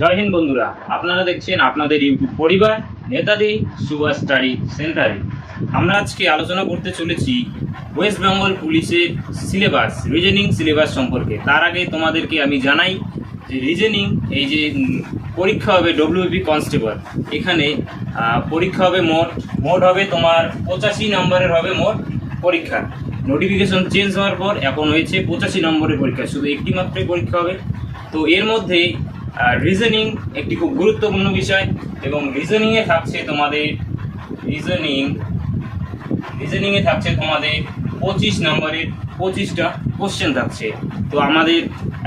জয় হিন্দ বন্ধুরা, আপনারা দেখছেন আপনাদের ইউটিউব পরিবার নেতাজি সুভাষ স্টাডি সেন্টারে। আমরা আজকে আলোচনা করতে চলেছি ওয়েস্ট বেঙ্গল পুলিশের সিলেবাস, রিজনিং সিলেবাস সম্পর্কে। তার আগে তোমাদেরকে আমি জানাই যে রিজনিং এই যে পরীক্ষা হবে ডব্লিউবি কনস্টেবল, এখানে পরীক্ষা হবে মোট হবে তোমার 85 নম্বরের হবে মোট পরীক্ষা। নোটিফিকেশন চেঞ্জ হওয়ার পর এখন হয়েছে 85 নম্বরের পরীক্ষা, শুধু একটি মাত্রই পরীক্ষা হবে। তো এর মধ্যে রিজনিং একটি খুব গুরুত্বপূর্ণ বিষয়, এবং রিজনিংয়ে থাকছে তোমাদের 25 নম্বরের 25টা কোশ্চেন থাকছে। তো আমাদের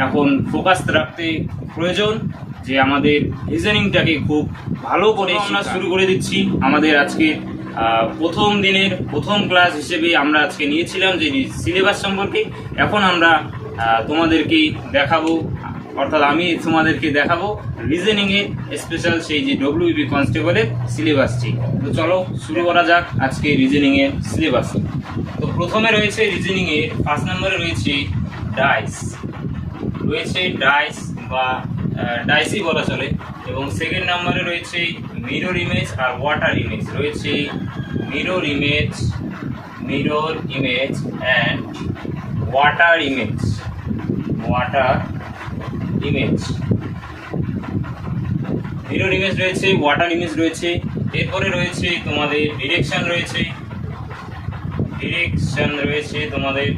এখন ফোকাস রাখতে প্রয়োজন যে আমাদের রিজনিংটাকে খুব ভালো করে আমরা শুরু করে দিচ্ছি। আমাদের আজকে প্রথম দিনের প্রথম ক্লাস হিসেবে আমরা আজকে নিয়েছিলাম যে সিলেবাস সম্পর্কে। এখন আমরা তোমাদেরকে দেখাবো, অর্থাৎ আমি তোমাদেরকে দেখাবো রিজনিংয়ের স্পেশাল সেই যে ডব্লিউবি কনস্টেবলের সিলেবাসটি। তো চলো শুরু করা যাক আজকে রিজনিংয়ের সিলেবাস। তো প্রথমে রয়েছে রিজনিংয়ের ফার্স্ট নম্বরে রয়েছে ডাইস বা ডাইসই বলা চলে, এবং সেকেন্ড নম্বরে রয়েছে মিরর ইমেজ আর ওয়াটার ইমেজ। রয়েছে mirror image and water image. Mirror image রয়েছে, ওয়াটার ইমেজ রয়েছে। এরপরে রয়েছে তোমাদের ডিরেকশন রয়েছে তোমাদের।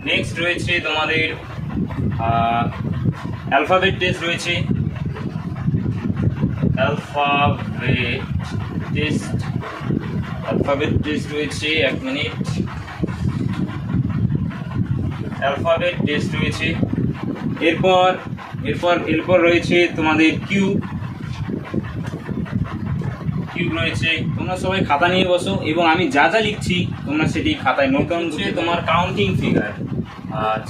নেক্সট রয়েছে তোমাদের অ্যালফাবেট টেস্ট রয়েছে। অ্যালফাবেট টেস্ট রয়েছে, এক মিনিট। অ্যালফাবেট টেস্ট রয়েছে। এরপর রয়েছে তোমাদের কিউব রয়েছে। তোমরা সবাই খাতা নিয়ে বসো, এবং আমি যা যা লিখছি তোমরা সেটি খাতায় নোট ডাউন করছে। তোমার কাউন্টিং ফিগার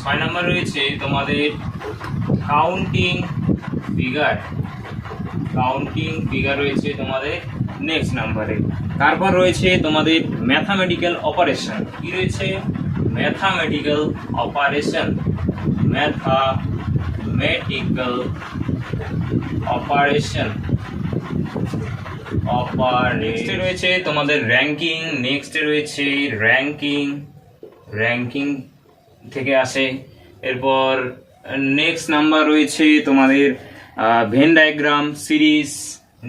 6 নম্বর রয়েছে তোমাদের কাউন্টিং ফিগার রয়েছে তোমাদের নেক্সট নাম্বারে। তারপর রয়েছে তোমাদের ম্যাথামেটিক্যাল অপারেশন। কি রয়েছে? Mathematical operation. নেক্সটে রয়েছে তোমাদের র্যাঙ্কিং থেকে আসে। এরপর নেক্সট নাম্বার রয়েছে তোমাদের ভেন ডায়াগ্রাম সিরিজ।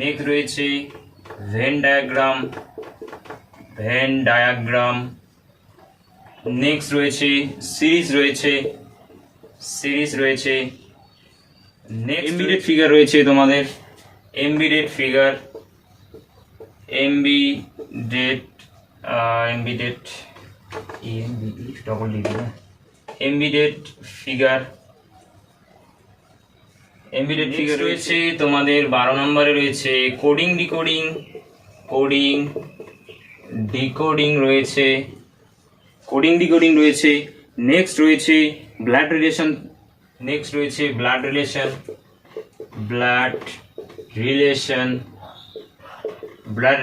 নেক্সট রয়েছে ভেন ডায়াগ্রাম। নেক্সট রয়েছে সিরিজ রয়েছে। নেক্সট এমবিডেড ফিগার রয়েছে তোমাদের। এমবিডেড ফিগার রয়েছে তোমাদের 12 নম্বরে। রয়েছে কোডিং ডিকোডিং রয়েছে। নেক্সট রয়েছে ব্লাড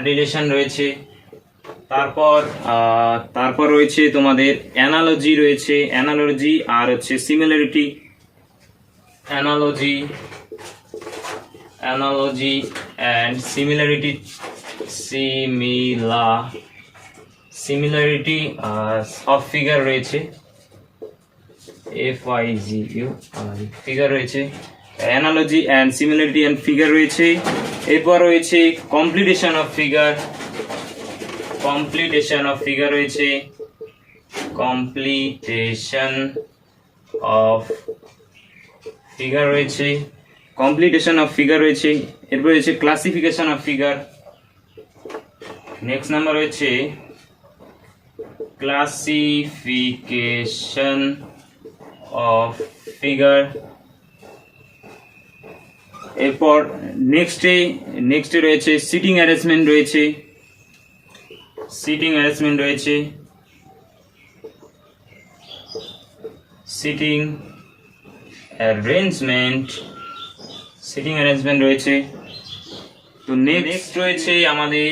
রিলেশন রয়েছে। তারপর রয়েছে তোমাদের অ্যানালজি আর হচ্ছে similarity. Analogy and similarity of figure রয়েছে। ফিগার রয়েছে, analogy and similarity and figure রয়েছে। এরপর রয়েছে কমপ্লিটেশন অফ ফিগার রয়েছে। এরপর রয়েছে classification of figure. Next number রয়েছে ক্লাসিফিকেশন অফ ফিগার। এরপর নেক্সটে রয়েছে সিটিং অ্যারেঞ্জমেন্ট রয়েছে। তো নেক্সট রয়েছে আমাদের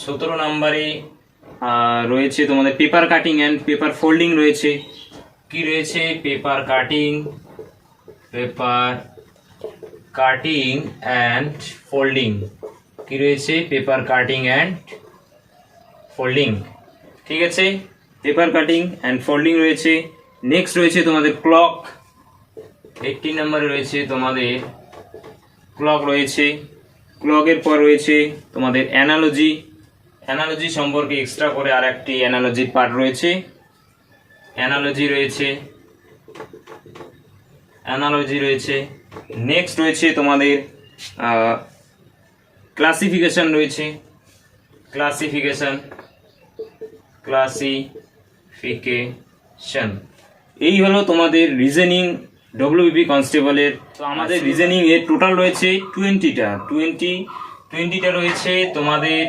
17 নম্বরে রয়েছে তোমাদের paper cutting and paper folding রয়েছে। কি রয়েছে? Paper cutting, paper cutting and folding. কি রয়েছে? Paper cutting and folding. ঠিক আছে, পেপার কাটিং অ্যান্ড ফোল্ডিং রয়েছে। নেক্সট রয়েছে তোমাদের ক্লক। 18 নম্বরে রয়েছে তোমাদের ক্লক রয়েছে। ক্লকের পর রয়েছে তোমাদের অ্যানালজি। অ্যানালজি সম্পর্কে এক্সট্রা করে আর একটি অ্যানালজির পার্ট রয়েছে। অ্যানালজি রয়েছে। নেক্সট রয়েছে তোমাদের ক্লাসিফিকেশন রয়েছে। ক্লাসিফিকেশন এই হলো তোমাদের রিজনিং ডব্লিউবিপি কনস্টেবলের। তো আমাদের রিজনিং এর টোটাল রয়েছে 20টা রয়েছে তোমাদের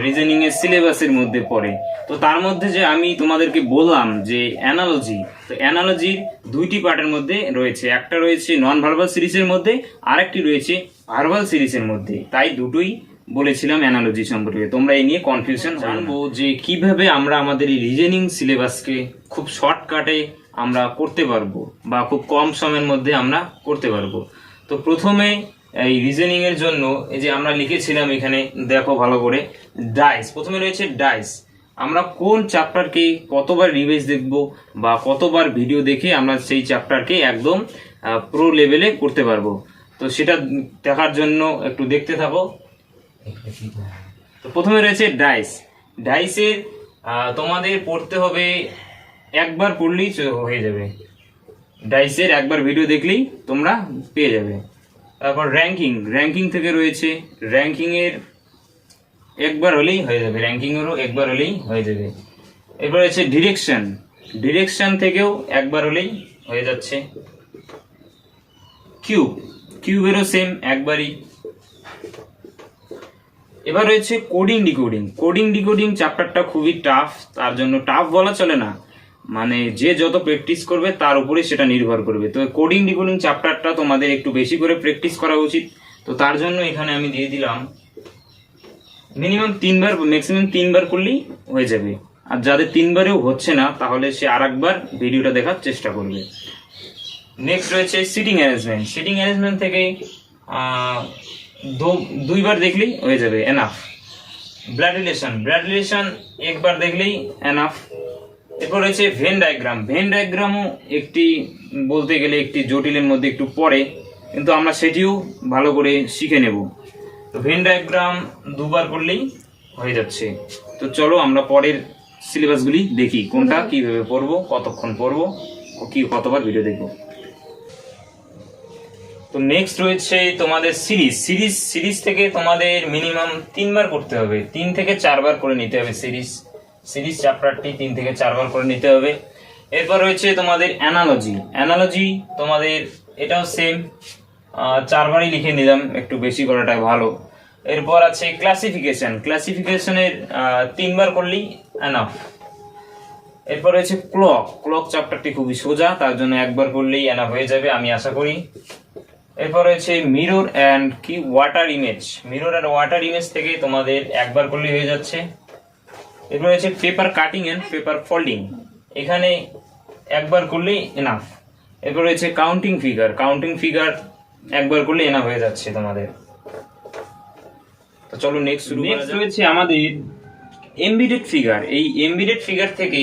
রিজনিং এর সিলেবাসের মধ্যে পড়ে। তো তার মধ্যে যে আমি তোমাদেরকে বললাম যে অ্যানালজি, তো অ্যানালজির 2টি পার্টের মধ্যে রয়েছে। একটা রয়েছে নন ভার্বাল সিরিজের মধ্যে, আরেকটি রয়েছে ভার্বাল সিরিজের মধ্যে। তাই দুটোই বলেছিলাম অ্যানালজি সম্পর্কে। তোমরা এই নিয়ে কনফিউশন জানবো যে কিভাবে আমরা আমাদের এই রিজনিং সিলেবাসকে খুব শর্টকাটে আমরা করতে পারবো বা খুব কম সময়ের মধ্যে আমরা করতে পারবো। তো প্রথমে এই রিজনিং এর জন্য এই যে আমরা লিখেছিলাম এখানে দেখো ভালো করে, ডাইস। প্রথমে রয়েছে ডাইস। আমরা কোন চ্যাপ্টারকে কতবার রিভাইজ দেখব বা কতবার ভিডিও দেখে আমরা সেই চ্যাপ্টারকে একদম প্রো লেভেলে করতে পারবো। তো সেটা দেখার জন্য একটু দেখতে থাকো। তো প্রথমে রয়েছে ডাইস। ডাইসের তোমাদের পড়তে হবে, একবার পড়লেই হয়ে যাবে। ডাইসের একবার ভিডিও দেখলেই তোমরা পেয়ে যাবে। তারপর র্যাঙ্কিং থেকে রয়েছে, র্যাঙ্কিংয়ের একবার হলেই হয়ে যাবে, র্যাঙ্কিংয়েরও একবার হলেই হয়ে যাবে। এরপর রয়েছে ডিরেকশন থেকেও একবার হলেই হয়ে যাচ্ছে। কিউবেরও সেম একবারই। এবার রয়েছে কোডিং ডিকোডিং চ্যাপ্টারটা খুবই টাফ। তার জন্য টাফ বলা চলে না, মানে যে যত প্র্যাকটিস করবে তার উপরে সেটা নির্ভর করবে। তো কোডিং ডিকোডিং চ্যাপ্টারটা তোমাদের একটু বেশি করে প্র্যাকটিস করা উচিত। তো তার জন্য এখানে আমি দিয়ে দিলাম মিনিমাম 3বার, ম্যাক্সিমাম 3বার করলেই হয়ে যাবে। আর যাদের 3বারেও হচ্ছে না তাহলে সে আরেকবার ভিডিওটা দেখার চেষ্টা করবে। নেক্সট রয়েছে সিটিং অ্যারেঞ্জমেন্ট থেকে 2বার দেখলেই হয়ে যাবে, এনাফ। ব্লাড রিলেশন একবার দেখলেই এনাফ। এরপর রয়েছে ভেন ডায়াগ্রামও একটি বলতে গেলে একটি জটিলের মধ্যে একটু পড়ে, কিন্তু আমরা সেটিও ভালো করে শিখে নেব। তো ভেন ডায়াগ্রাম 2বার করলেই হয়ে যাচ্ছে। তো চলো আমরা পরের সিলেবাসগুলি দেখি, কোনটা কিভাবে পড়বো, কতক্ষণ পড়বো, কতবার ভিডিও দেখবো। তো নেক্সট রয়েছে তোমাদের সিরিজ থেকে তোমাদের মিনিমাম 3বার করতে হবে, 3 থেকে 4বার করে নিতে হবে। সিরিজ চ্যাপ্টারটি 3 থেকে 4বার করে নিতে হবে। এরপর রয়েছে তোমাদের অ্যানালজি তোমাদের এটাও সেম, 4বারই লিখে নিলাম, একটু বেশি করাটা ভালো। এরপর আছে ক্লাসিফিকেশনের 3বার করলেই এনাফ। এরপর রয়েছে ক্লক চ্যাপ্টারটি খুবই সোজা, তার জন্য একবার করলেই এনাফ হয়ে যাবে আমি আশা করি। এরপর রয়েছে মিরর অ্যান্ড ওয়াটার ইমেজ থেকে তোমাদের একবার করলেই হয়ে যাচ্ছে। এরপর রয়েছে paper cutting and paper folding, এখানে একবার করলেই এনাফ। এরপর রয়েছে কাউন্টিং ফিগার একবার করলে এনাফ হয়ে যাচ্ছে তোমাদের। তো চলো নেক্সট রয়েছে আমাদের এমবিডেড ফিগার। এই এমবিডেড ফিগার থেকে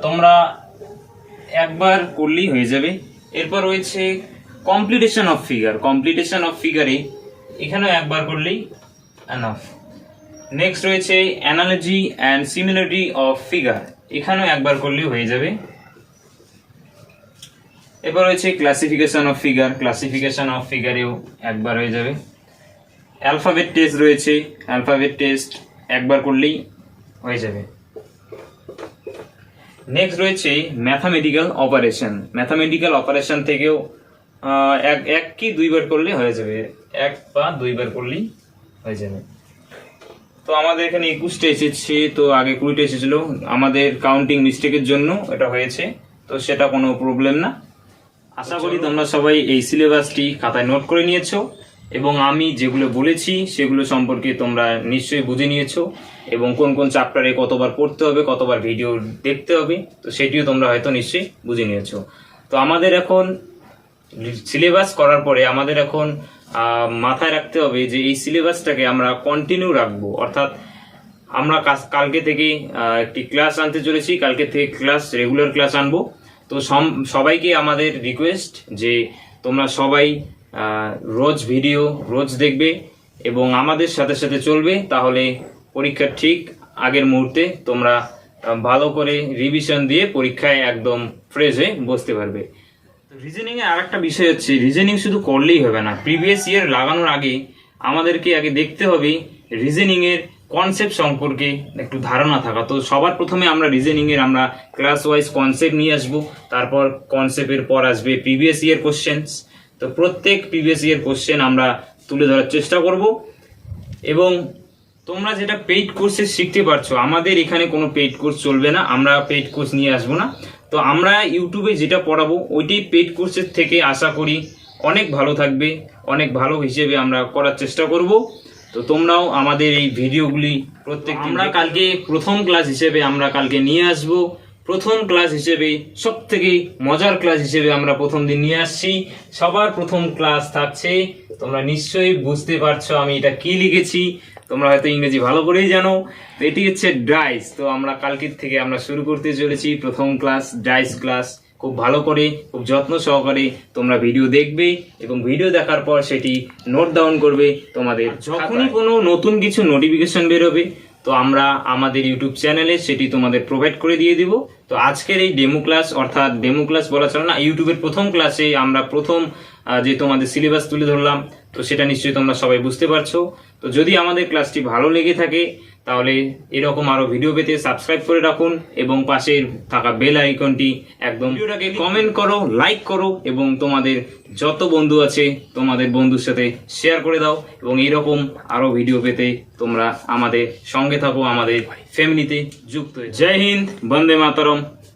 তোমরা একবার করলেই হয়ে যাবে। এরপর রয়েছে কমপ্লিটেশন অফ ফিগারে এখানেও একবার করলেই এনাফ। নেক্সট রয়েছে analogy and similarity of figure, এখানেও একবার করলেই হয়ে যাবে। এরপর রয়েছে ক্লাসিফিকেশন অফ ফিগারেও একবার হয়ে যাবে। অ্যালফাবেট টেস্ট একবার করলেই হয়ে যাবে। নেক্সট রয়েছে ম্যাথামেটিক্যাল অপারেশন থেকেও এক কি 2বার করলে হয়ে যাবে, 1 বা 2বার করলেই হয়ে যাবে। তো আমাদের এখানে 21টা এসেছে, তো আগে 20টা এসেছিল, আমাদের কাউন্টিং মিস্টেকের জন্য এটা হয়েছে, তো সেটা কোনো প্রবলেম না। আশা করি তোমরা সবাই এই সিলেবাসটি খাতায় নোট করে নিয়েছো এবং আমি যেগুলো বলেছি সেগুলো সম্পর্কে তোমরা নিশ্চয়ই বুঝে নিয়েছো এবং কোন কোন চ্যাপ্টারে কতবার পড়তে হবে, কতবার ভিডিও দেখতে হবে, তো সেটিও তোমরা হয়তো নিশ্চয়ই বুঝে নিয়েছো। তো আমাদের এখন সিলেবাস করার পরে আমাদের এখন মাথায় রাখতে হবে যে এই সিলেবাসটাকে আমরা কন্টিনিউ রাখবো, অর্থাৎ আমরা কালকে থেকে একটি ক্লাস আনতে চলেছি, কালকে থেকে রেগুলার ক্লাস আনবো। তো সবাইকে আমাদের রিকোয়েস্ট যে তোমরা সবাই রোজ ভিডিও রোজ দেখবে এবং আমাদের সাথে সাথে চলবে, তাহলে পরীক্ষার ঠিক আগের মুহূর্তে তোমরা ভালো করে রিভিশন দিয়ে পরীক্ষায় একদম ফ্রেশ হয়ে বসতে পারবে। রিজনিং এর আরেকটা বিষয় হচ্ছে, রিজনিং শুধু করলেই হবে না, প্রিভিয়াস ইয়ার লাগানোর আগে আমাদেরকে আগে দেখতে হবে রিজনিং এর কনসেপ্ট সম্পর্কে একটু ধারণা থাকা। তো সবার প্রথমে আমরা রিজনিং এর আমরা ক্লাস ওয়াইজ কনসেপ্ট নিয়ে আসবো, তারপর কনসেপ্টের পর আসবে প্রিভিয়াস ইয়ার কোশ্চেন্স। তো প্রত্যেক প্রিভিয়াস ইয়ার কোশ্চেন আমরা তুলে ধরার চেষ্টা করব। এবং তোমরা যেটা পেইড কোর্সে শিখতে পারছো, আমাদের এখানে কোনো পেইড কোর্স চলবে না, আমরা পেইড কোর্স নিয়ে আসবো না। তো আমরা ইউটিউবে যেটা পড়াবো ওইটি পেইড কোর্সের থেকে আশা করি অনেক ভালো থাকবে, অনেক ভালো হিসেবে আমরা করার চেষ্টা করব। তো তোমরাও আমাদের এই ভিডিওগুলি প্রত্যেক আমরা কালকে প্রথম ক্লাস হিসেবে আমরা কালকে নিয়ে আসব। প্রথম ক্লাস হিসেবে সব থেকে মজার ক্লাস হিসেবে আমরা প্রথম দিন নিয়ে আসছি। সবার প্রথম ক্লাস থাকছে, তোমরা নিশ্চয়ই বুঝতে পারছো আমি এটা কি লিখেছি, তোমরা হয়তো ইংরেজি ভালো করেই জানো। তো এটি হচ্ছে ডাইস। তো আমরা কালকের থেকে আমরা শুরু করতে চলেছি প্রথম ক্লাস, ডাইস ক্লাস। খুব ভালো করে খুব যত্ন সহকারে তোমরা ভিডিও দেখবে এবং ভিডিও দেখার পর সেটি নোট ডাউন করবে। তোমাদের যখনই কোনো নতুন কিছু নোটিফিকেশন বেরোবে তো আমরা আমাদের ইউটিউব চ্যানেলে সেটি তোমাদের প্রোভাইড করে দিয়ে দিব। তো আজকের এই ডেমো ক্লাস, অর্থাৎ ডেমো ক্লাস বলা চলে না, ইউটিউবের প্রথম ক্লাসে আমরা প্রথম যে তোমাদের সিলেবাস তুলে ধরলাম, তো সেটা নিশ্চয়ই তোমরা সবাই বুঝতে পারছো। তো যদি আমাদের ক্লাসটি ভালো লেগে থাকে তাহলে এরকম আরো ভিডিও পেতে সাবস্ক্রাইব করে রাখুন এবং পাশে থাকা বেল আইকনটি একদম ভিডিওটাকে কমেন্ট করো, লাইক করো এবং তোমাদের যত বন্ধু আছে তোমাদের বন্ধুর সাথে শেয়ার করে দাও। এবং এইরকম আরো ভিডিও পেতে তোমরা আমাদের সঙ্গে থাকো, আমাদের ফ্যামিলিতে যুক্ত হয়ে। জয় হিন্দ, বন্দে মাতরম।